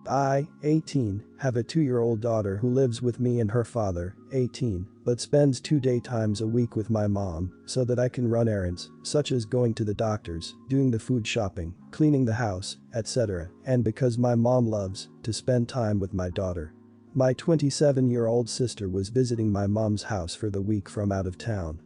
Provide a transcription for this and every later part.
I, 18, have a 2-year-old daughter who lives with me and her father, 18, but spends 2 daytimes a week with my mom so that I can run errands, such as going to the doctors, doing the food shopping, cleaning the house, etc., and because my mom loves to spend time with my daughter. My 27-year-old sister was visiting my mom's house for the week from out of town.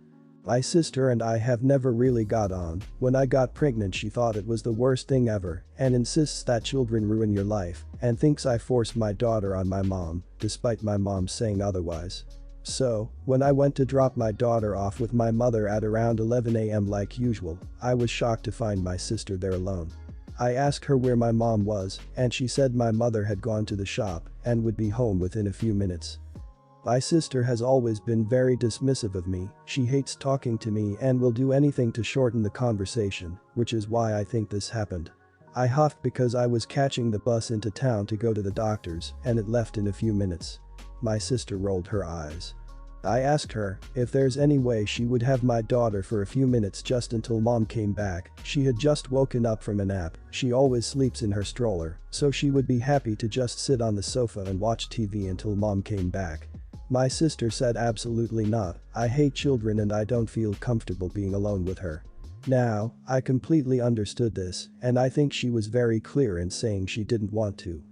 My sister and I have never really got on. When I got pregnant she thought it was the worst thing ever and insists that children ruin your life and thinks I forced my daughter on my mom, despite my mom saying otherwise. So, when I went to drop my daughter off with my mother at around 11 a.m. like usual, I was shocked to find my sister there alone. I asked her where my mom was and she said my mother had gone to the shop and would be home within a few minutes. My sister has always been very dismissive of me, she hates talking to me and will do anything to shorten the conversation, which is why I think this happened. I huffed because I was catching the bus into town to go to the doctor's and it left in a few minutes. My sister rolled her eyes. I asked her if there's any way she would have my daughter for a few minutes just until mom came back. She had just woken up from a nap, she always sleeps in her stroller, so she would be happy to just sit on the sofa and watch TV until mom came back. My sister said absolutely not, I hate children and I don't feel comfortable being alone with her. Now, I completely understood this and I think she was very clear in saying she didn't want to.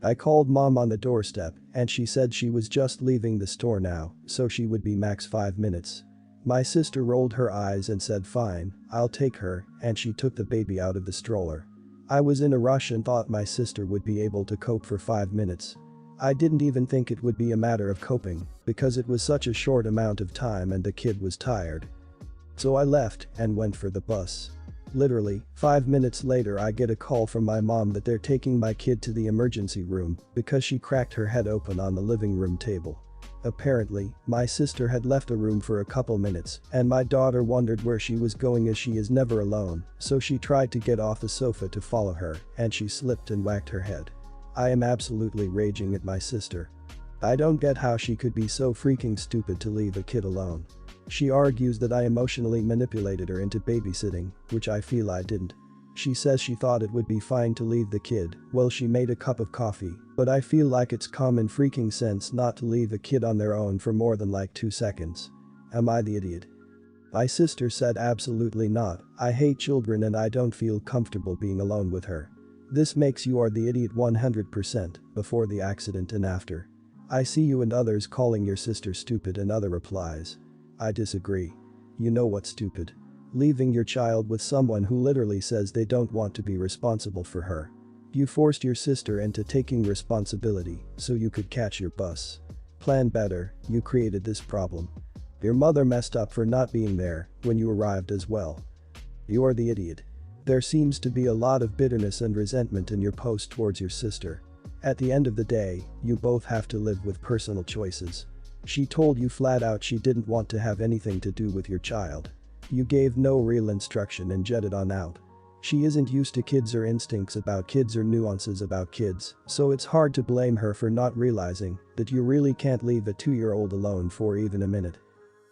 I called mom on the doorstep and she said she was just leaving the store now, so she would be max 5 minutes. My sister rolled her eyes and said fine, I'll take her, and she took the baby out of the stroller. I was in a rush and thought my sister would be able to cope for 5 minutes. I didn't even think it would be a matter of coping because it was such a short amount of time and the kid was tired. So I left and went for the bus. Literally, 5 minutes later I get a call from my mom that they're taking my kid to the emergency room because she cracked her head open on the living room table. Apparently, my sister had left the room for a couple minutes and my daughter wondered where she was going as she is never alone, so she tried to get off the sofa to follow her and she slipped and whacked her head. I am absolutely raging at my sister. I don't get how she could be so freaking stupid to leave a kid alone. She argues that I emotionally manipulated her into babysitting, which I feel I didn't. She says she thought it would be fine to leave the kid while she made a cup of coffee, but I feel like it's common freaking sense not to leave a kid on their own for more than like 2 seconds. Am I the idiot? My sister said absolutely not, I hate children and I don't feel comfortable being alone with her. This makes you are the idiot 100%, before the accident and after. I see you and others calling your sister stupid and other replies. I disagree. You know what's stupid? Leaving your child with someone who literally says they don't want to be responsible for her. You forced your sister into taking responsibility so you could catch your bus. Plan better, you created this problem. Your mother messed up for not being there when you arrived as well. You are the idiot. There seems to be a lot of bitterness and resentment in your post towards your sister. At the end of the day, you both have to live with personal choices. She told you flat out she didn't want to have anything to do with your child. You gave no real instruction and jetted on out. She isn't used to kids or instincts about kids or nuances about kids, so it's hard to blame her for not realizing that you really can't leave a 2-year-old alone for even a minute.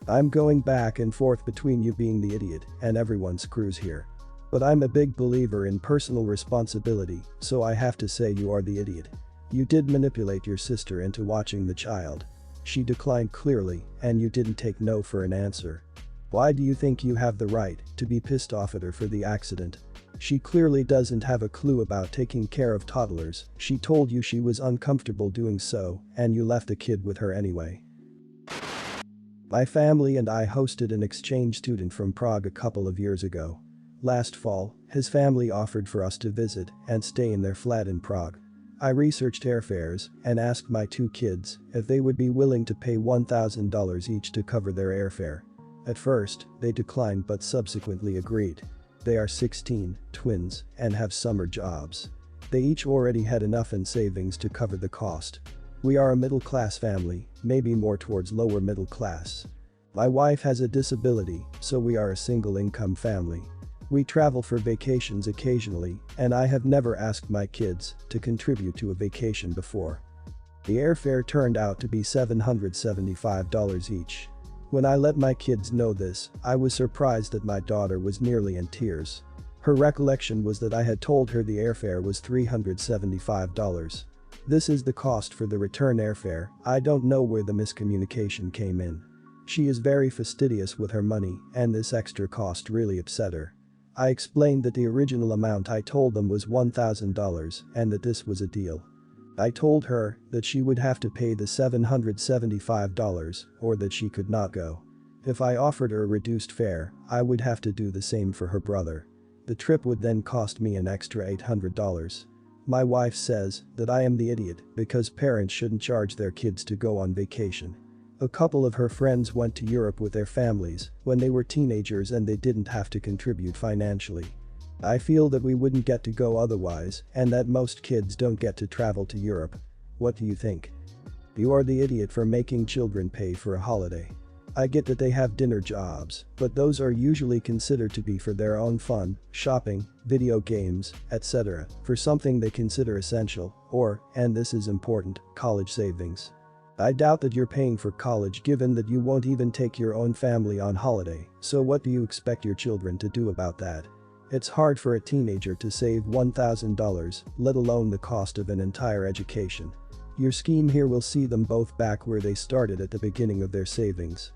I'm going back and forth between you being the idiot and everyone screws here. But I'm a big believer in personal responsibility, so I have to say you are the idiot. You did manipulate your sister into watching the child. She declined clearly, and you didn't take no for an answer. Why do you think you have the right to be pissed off at her for the accident? She clearly doesn't have a clue about taking care of toddlers, she told you she was uncomfortable doing so, and you left the kid with her anyway. My family and I hosted an exchange student from Prague a couple of years ago. Last fall, his family offered for us to visit and stay in their flat in Prague. I researched airfares and asked my 2 kids if they would be willing to pay $1,000 each to cover their airfare. At first, they declined but subsequently agreed. They are 16, twins, and have summer jobs. They each already had enough in savings to cover the cost. We are a middle-class family, maybe more towards lower middle class. My wife has a disability, so we are a single-income family. We travel for vacations occasionally, and I have never asked my kids to contribute to a vacation before. The airfare turned out to be $775 each. When I let my kids know this, I was surprised that my daughter was nearly in tears. Her recollection was that I had told her the airfare was $375. This is the cost for the return airfare. I don't know where the miscommunication came in. She is very fastidious with her money and this extra cost really upset her. I explained that the original amount I told them was $1,000 and that this was a deal. I told her that she would have to pay the $775 or that she could not go. If I offered her a reduced fare, I would have to do the same for her brother. The trip would then cost me an extra $800. My wife says that I am the idiot because parents shouldn't charge their kids to go on vacation. A couple of her friends went to Europe with their families when they were teenagers and they didn't have to contribute financially. I feel that we wouldn't get to go otherwise and that most kids don't get to travel to Europe. What do you think? You are the idiot for making children pay for a holiday. I get that they have dinner jobs, but those are usually considered to be for their own fun, shopping, video games, etc., for something they consider essential, or, and this is important, college savings. I doubt that you're paying for college given that you won't even take your own family on holiday, so what do you expect your children to do about that? It's hard for a teenager to save $1,000, let alone the cost of an entire education. Your scheme here will see them both back where they started at the beginning of their savings.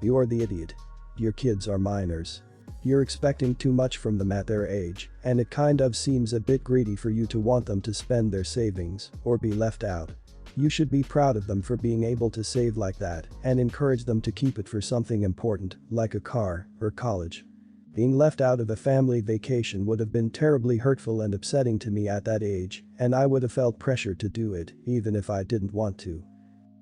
You're the idiot. Your kids are minors. You're expecting too much from them at their age, and it kind of seems a bit greedy for you to want them to spend their savings or be left out. You should be proud of them for being able to save like that and encourage them to keep it for something important, like a car or college. Being left out of a family vacation would have been terribly hurtful and upsetting to me at that age, and I would have felt pressure to do it, even if I didn't want to.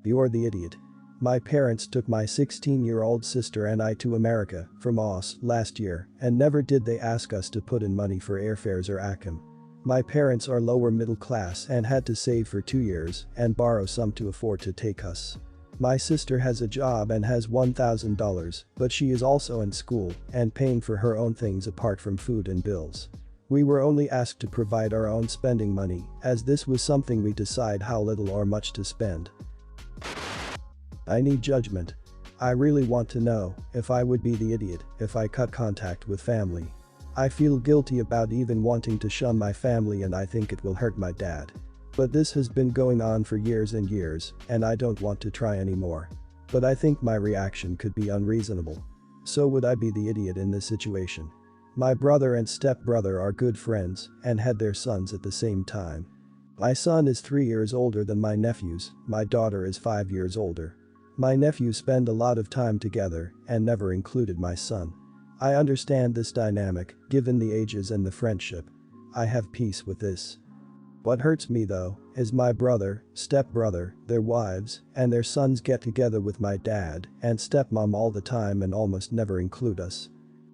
You're the idiot. My parents took my 16-year-old sister and I to America from Aus last year, and never did they ask us to put in money for airfares or ACAM. My parents are lower middle class and had to save for 2 years and borrow some to afford to take us. My sister has a job and has $1,000, but she is also in school and paying for her own things apart from food and bills. We were only asked to provide our own spending money, as this was something we decide how little or much to spend. I need judgment. I really want to know if I would be the idiot if I cut contact with family. I feel guilty about even wanting to shun my family and I think it will hurt my dad. But this has been going on for years and years, and I don't want to try anymore. But I think my reaction could be unreasonable. So would I be the idiot in this situation? My brother and stepbrother are good friends and had their sons at the same time. My son is 3 years older than my nephews, my daughter is 5 years older. My nephews spend a lot of time together and never included my son. I understand this dynamic, given the ages and the friendship. I have peace with this. What hurts me though, is my brother, stepbrother, their wives, and their sons get together with my dad and stepmom all the time and almost never include us.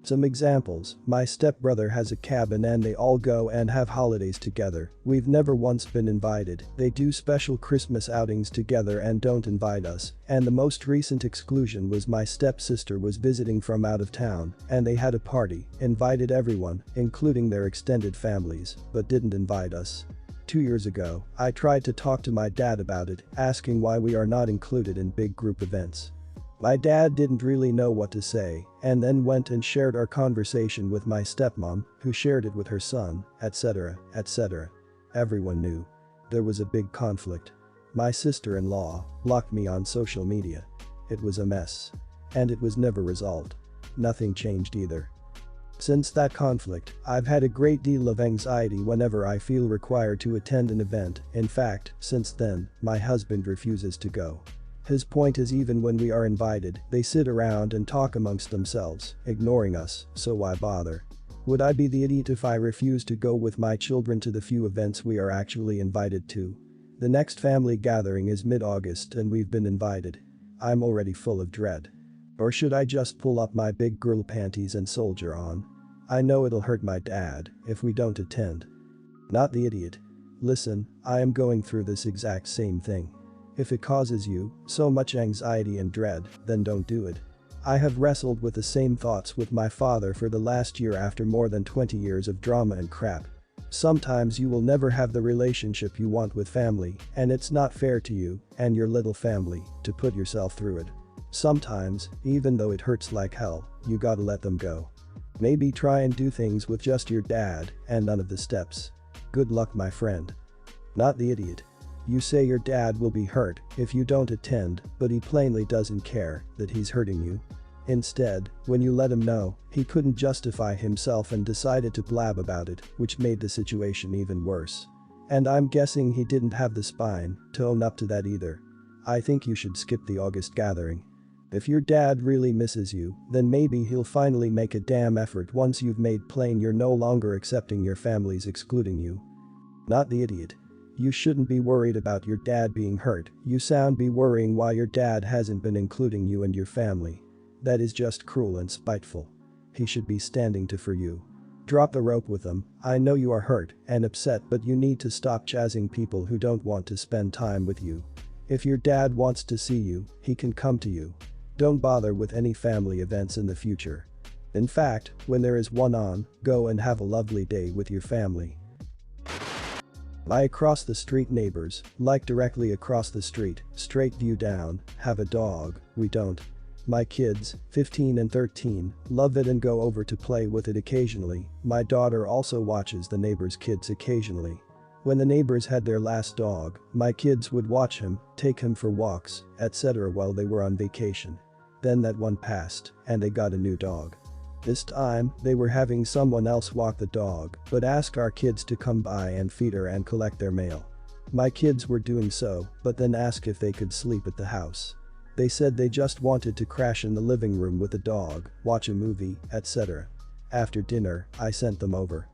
Some examples, my stepbrother has a cabin and they all go and have holidays together. We've never once been invited. They do special Christmas outings together and don't invite us, and the most recent exclusion was my stepsister was visiting from out of town and they had a party, invited everyone, including their extended families, but didn't invite us. 2 years ago, I tried to talk to my dad about it, asking why we are not included in big group events. My dad didn't really know what to say and then went and shared our conversation with my stepmom, who shared it with her son, etc., etc. Everyone knew. There was a big conflict. My sister-in-law blocked me on social media. It was a mess. And it was never resolved. Nothing changed either. Since that conflict, I've had a great deal of anxiety whenever I feel required to attend an event. In fact, since then, my husband refuses to go. His point is even when we are invited, they sit around and talk amongst themselves, ignoring us, so why bother? Would I be the idiot if I refuse to go with my children to the few events we are actually invited to? The next family gathering is mid-August and we've been invited. I'm already full of dread. Or should I just pull up my big girl panties and soldier on? I know it'll hurt my dad if we don't attend. Not the idiot. Listen, I am going through this exact same thing. If it causes you so much anxiety and dread, then don't do it. I have wrestled with the same thoughts with my father for the last year after more than 20 years of drama and crap. Sometimes you will never have the relationship you want with family, and it's not fair to you and your little family to put yourself through it. Sometimes, even though it hurts like hell, you gotta let them go. Maybe try and do things with just your dad and none of the steps. Good luck, my friend. Not the idiot. You say your dad will be hurt if you don't attend, but he plainly doesn't care that he's hurting you. Instead, when you let him know, he couldn't justify himself and decided to blab about it, which made the situation even worse. And I'm guessing he didn't have the spine to own up to that either. I think you should skip the August gathering. If your dad really misses you, then maybe he'll finally make a damn effort once you've made plain you're no longer accepting your family's excluding you. Not the idiot. You shouldn't be worried about your dad being hurt, you sound be worrying why your dad hasn't been including you and your family. That is just cruel and spiteful. He should be standing to for you. Drop the rope with him. I know you are hurt and upset, but you need to stop jazzing people who don't want to spend time with you. If your dad wants to see you, he can come to you. Don't bother with any family events in the future. In fact, when there is one on, go and have a lovely day with your family. My across the street neighbors, like directly across the street, straight view down, have a dog, we don't. My kids, 15 and 13, love it and go over to play with it occasionally. My daughter also watches the neighbors' kids occasionally. When the neighbors had their last dog, my kids would watch him, take him for walks, etc. while they were on vacation. Then that one passed, and they got a new dog. This time, they were having someone else walk the dog, but asked our kids to come by and feed her and collect their mail. My kids were doing so, but then asked if they could sleep at the house. They said they just wanted to crash in the living room with the dog, watch a movie, etc. After dinner, I sent them over.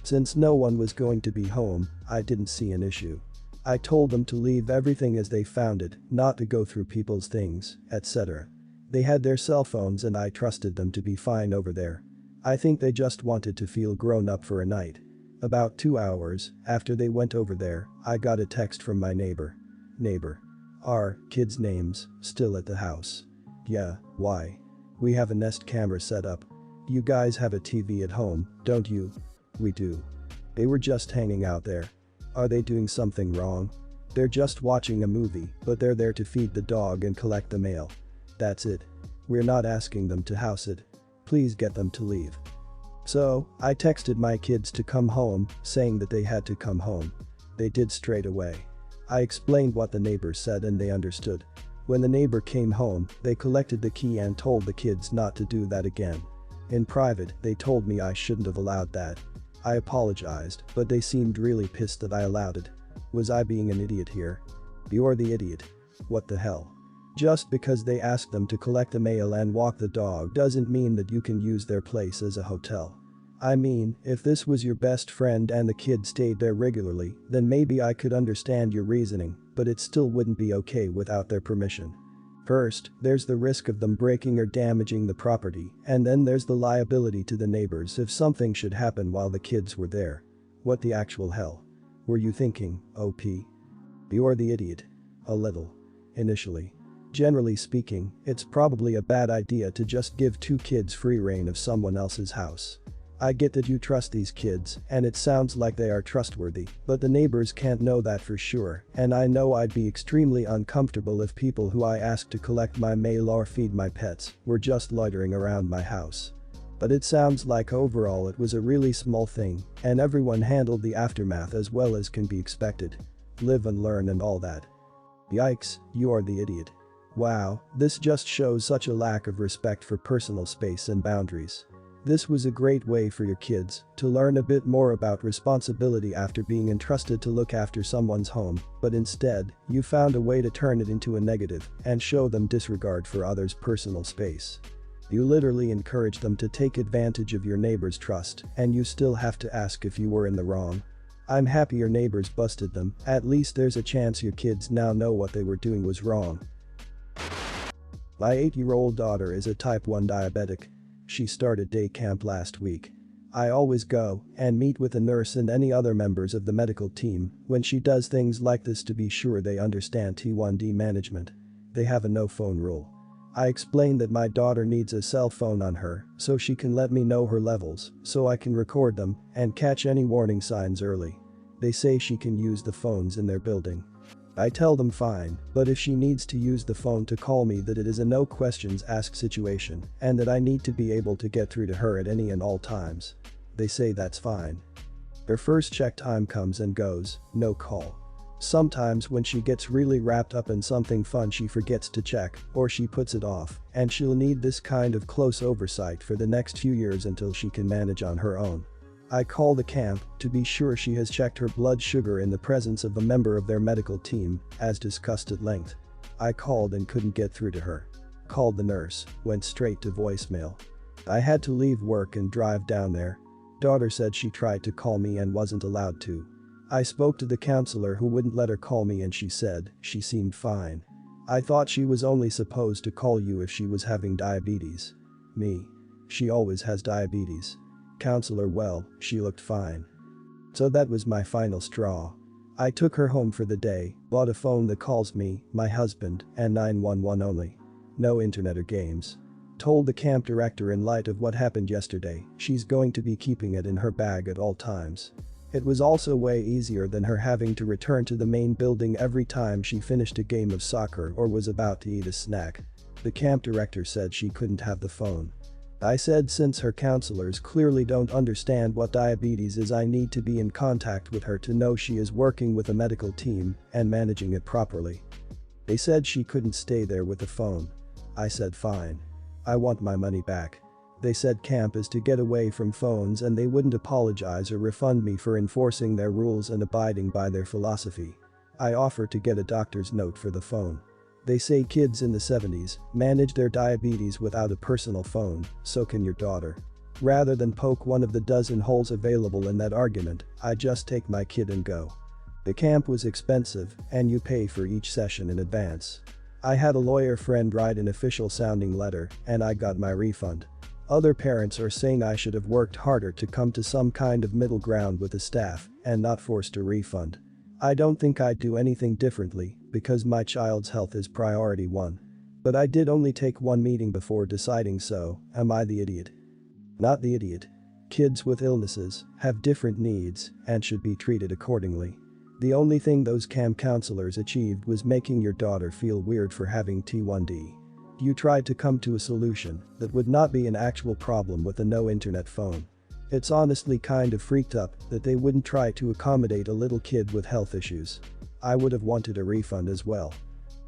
Since no one was going to be home, I didn't see an issue. I told them to leave everything as they found it, not to go through people's things, etc. They had their cell phones and I trusted them to be fine over there. I think they just wanted to feel grown up for a night. About 2 hours after they went over there, I got a text from my neighbor. Our kids' names still at the house. Yeah, why? We have a Nest camera set up. You guys have a TV at home, don't you? We do. They were just hanging out there. Are they doing something wrong? They're just watching a movie, but they're there to feed the dog and collect the mail. That's it. We're not asking them to house it. Please get them to leave. So, I texted my kids to come home, saying that they had to come home. They did straight away. I explained what the neighbor said and they understood. When the neighbor came home, they collected the key and told the kids not to do that again. In private, they told me I shouldn't have allowed that. I apologized, but they seemed really pissed that I allowed it. Was I being an idiot here? You're the idiot. What the hell? Just because they asked them to collect the mail and walk the dog doesn't mean that you can use their place as a hotel. I mean, if this was your best friend and the kid stayed there regularly, then maybe I could understand your reasoning, but it still wouldn't be okay without their permission. First, there's the risk of them breaking or damaging the property, and then there's the liability to the neighbors if something should happen while the kids were there. What the actual hell were you thinking, OP? You're the idiot. A little. Initially. Generally speaking, it's probably a bad idea to just give 2 kids free reign of someone else's house. I get that you trust these kids, and it sounds like they are trustworthy, but the neighbors can't know that for sure, and I know I'd be extremely uncomfortable if people who I asked to collect my mail or feed my pets were just loitering around my house. But it sounds like overall it was a really small thing, and everyone handled the aftermath as well as can be expected. Live and learn and all that. Yikes, you are the idiot. Wow, this just shows such a lack of respect for personal space and boundaries. This was a great way for your kids to learn a bit more about responsibility after being entrusted to look after someone's home, but instead, you found a way to turn it into a negative and show them disregard for others' personal space. You literally encourage them to take advantage of your neighbor's trust, and you still have to ask if you were in the wrong. I'm happy your neighbors busted them, at least there's a chance your kids now know what they were doing was wrong. My 8-year-old daughter is a type 1 diabetic. She started day camp last week. I always go and meet with a nurse and any other members of the medical team when she does things like this to be sure they understand T1D management. They have a no phone rule. I explained that my daughter needs a cell phone on her so she can let me know her levels so I can record them and catch any warning signs early. They say she can use the phones in their building. I tell them fine, but if she needs to use the phone to call me that it is a no questions asked situation and that I need to be able to get through to her at any and all times. They say that's fine. Their first check time comes and goes, no call. Sometimes when she gets really wrapped up in something fun she forgets to check, or she puts it off, and she'll need this kind of close oversight for the next few years until she can manage on her own. I call the camp to be sure she has checked her blood sugar in the presence of a member of their medical team, as discussed at length. I called and couldn't get through to her. Called the nurse, went straight to voicemail. I had to leave work and drive down there. Daughter said she tried to call me and wasn't allowed to. I spoke to the counselor who wouldn't let her call me and she said she seemed fine. I thought she was only supposed to call you if she was having diabetes. Me. She always has diabetes. Counselor, well, she looked fine. So that was my final straw. I took her home for the day, bought a phone that calls me, my husband, and 911 only. No internet or games. Told the camp director in light of what happened yesterday, she's going to be keeping it in her bag at all times. It was also way easier than her having to return to the main building every time she finished a game of soccer or was about to eat a snack. The camp director said she couldn't have the phone. I said since her counselors clearly don't understand what diabetes is, I need to be in contact with her to know she is working with a medical team and managing it properly. They said she couldn't stay there with the phone. I said fine. I want my money back. They said camp is to get away from phones and they wouldn't apologize or refund me for enforcing their rules and abiding by their philosophy. I offered to get a doctor's note for the phone. They say kids in the 70s manage their diabetes without a personal phone, so can your daughter. Rather than poke one of the dozen holes available in that argument, I just take my kid and go. The camp was expensive and you pay for each session in advance. I had a lawyer friend write an official sounding letter and I got my refund. Other parents are saying I should have worked harder to come to some kind of middle ground with the staff and not forced a refund. I don't think I'd do anything differently because my child's health is priority one. But I did only take one meeting before deciding, so am I the idiot? Not the idiot. Kids with illnesses have different needs and should be treated accordingly. The only thing those camp counselors achieved was making your daughter feel weird for having T1D. You tried to come to a solution that would not be an actual problem with a no-internet phone. It's honestly kind of freaked up that they wouldn't try to accommodate a little kid with health issues. I would have wanted a refund as well.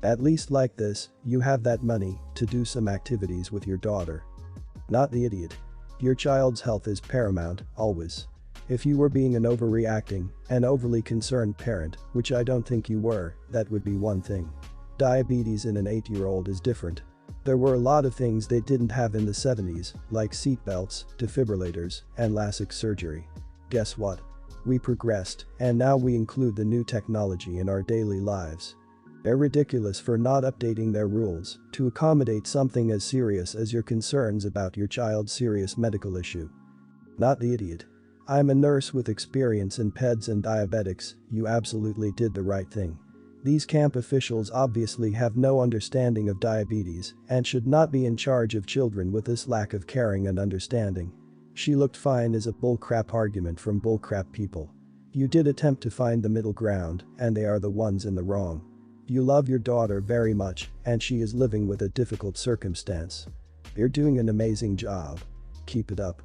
At least like this, you have that money to do some activities with your daughter. Not the idiot. Your child's health is paramount, always. If you were being an overreacting and overly concerned parent, which I don't think you were, that would be one thing. Diabetes in an 8-year-old is different. There were a lot of things they didn't have in the 70s, like seatbelts, defibrillators, and LASIK surgery. Guess what? We progressed, and now we include the new technology in our daily lives. They're ridiculous for not updating their rules to accommodate something as serious as your concerns about your child's serious medical issue. Not the idiot. I'm a nurse with experience in peds and diabetics, you absolutely did the right thing. These camp officials obviously have no understanding of diabetes and should not be in charge of children with this lack of caring and understanding. She looked fine is a bullcrap argument from bullcrap people. You did attempt to find the middle ground and they are the ones in the wrong. You love your daughter very much and she is living with a difficult circumstance. You're doing an amazing job. Keep it up.